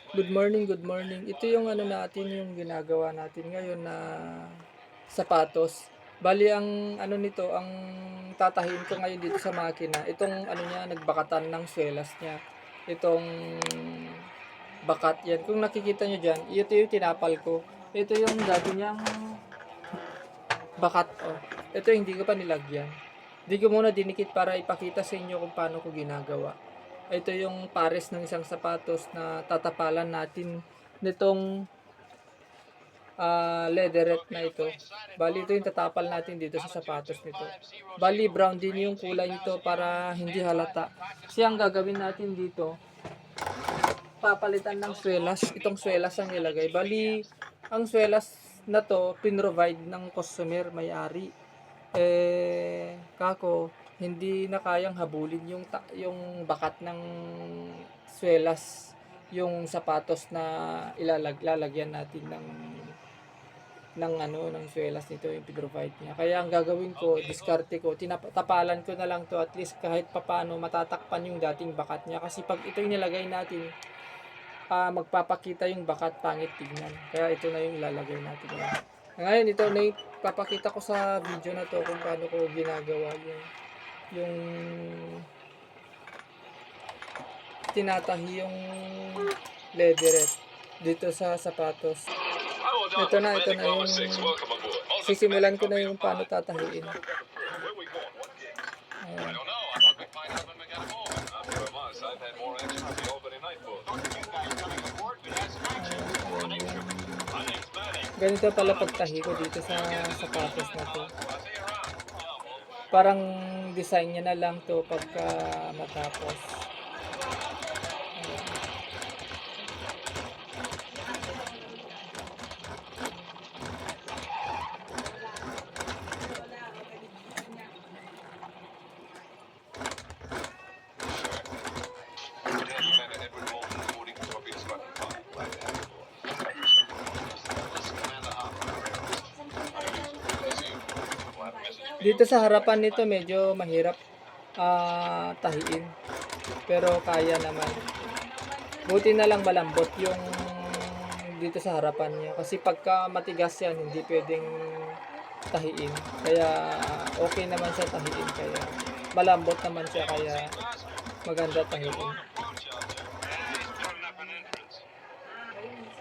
Good morning, good morning. Ito yung ano natin, yung ginagawa natin ngayon na sapatos. Bali ang ano nito, ang tatahiin ko ngayon dito sa makina, itong ano niya, nagbakatan ng swelas niya. Itong bakat yan. Kung nakikita nyo dyan, ito yung tinapal ko. Ito yung dati niyang bakat. Oh. Ito hindi ko pa nilagyan. Hindi ko muna dinikit para ipakita sa inyo kung paano ko ginagawa. Ito yung pares ng isang sapatos na tatapalan natin nitong leatherette na ito. Bali ito yung tatapal natin dito sa sapatos nito. Bali brown din yung kulay nito para hindi halata. Kasi ang gagawin natin dito, papalitan ng swelas. Itong swelas ang ilagay. Bali ang swelas na to pinrovide ng customer, may-ari. Kako hindi na kayang habulin yung bakat ng swelas, yung sapatos na ilalagyan natin ng swelas nito yung provide niya. Kaya ang gagawin ko, diskarte ko, tapalan ko na lang to at least kahit papaano matatakpan yung dating bakat niya. Kasi pag ito yung nilagay natin, magpapakita yung bakat, pangit tignan. Kaya ito na yung ilalagay natin. Ngayon, ito na yung papakita ko sa video na to kung paano ko ginagawa yung tinatahi yung leatherette dito sa sapatos. Ito na yung sisimulan ko na yung paano tatahiin. Ayan. Ganito pala pagtahi ko dito sa sapatos na to. Parang design niya na lang to pagka matapos. Dito sa harapan nito medyo mahirap tahiin. Pero kaya naman. Buti na lang malambot yung dito sa harapan niya. Kasi pagka matigas yan, hindi pwedeng tahiin. Kaya okay naman siya tahiin. Kaya malambot naman siya. Kaya maganda tahiin.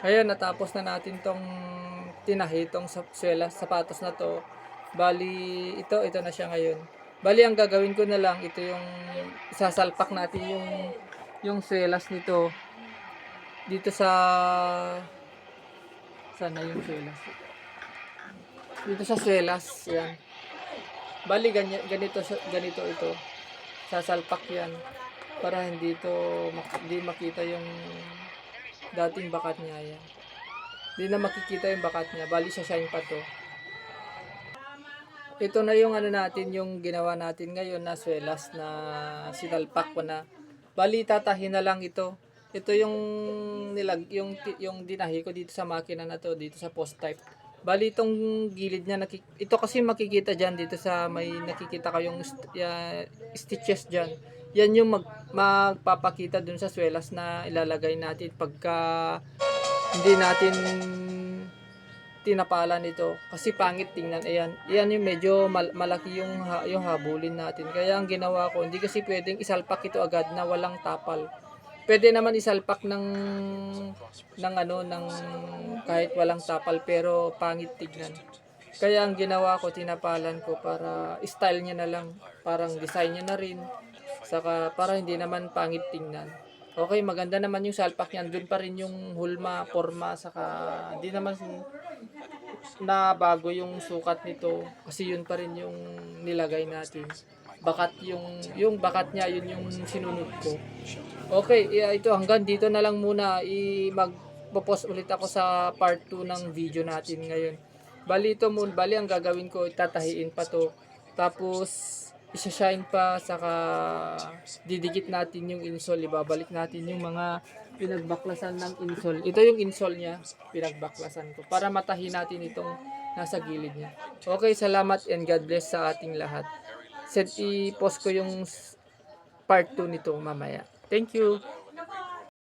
Ayun, natapos na natin tong tinahi, tong sapatos na to. Bali, ito na siya ngayon. Bali, ang gagawin ko na lang, ito yung isasalpak natin yung swelas nito dito sa sana yung swelas. Dito sa swelas, yan. Bali, ganito ito. Sasalpak yan para hindi makita yung dating bakat niya yan. Hindi na makikita yung bakat niya. Bali, shine pa to. Ito na yung ano natin, yung ginawa natin ngayon na swelas na sinalpak ko na. Bali, tatahin na lang ito. Ito yung dinahi ko dito sa makina na to, dito sa post type. Bali, itong gilid niya, ito kasi makikita dyan, dito sa may nakikita kayong stitches dyan. Yan yung magpapakita dun sa swelas na ilalagay natin pagka hindi natin tinapalan ito kasi pangit tingnan. Ayan yung medyo malaki yung habulin natin. Kaya ang ginawa ko, hindi kasi pwedeng isalpak ito agad na walang tapal. Pwede naman isalpak ng kahit walang tapal pero pangit tignan. Kaya ang ginawa ko, tinapalan ko para style niya na lang, parang design niya na rin, saka para hindi naman pangit tingnan. Okay, maganda naman yung salpak niyan. Doon pa rin yung hulma, forma, saka hindi naman na bago yung sukat nito kasi yun pa rin yung nilagay natin. Bakat yung bakat niya, yun yung sinunod ko. Okay, ito hanggang dito na lang muna. Magpo-post ulit ako sa part 2 ng video natin ngayon. Bali ang gagawin ko, itatahiin pa to. Tapos isa-shine pa, saka didikit natin yung insole, ibabalik natin yung mga pinagbaklasan ng insole. Ito yung insole niya, pinagbaklasan ko para matahi natin itong nasa gilid niya. Okay, salamat and God bless sa ating lahat. I-post ko yung part 2 nito mamaya. Thank you.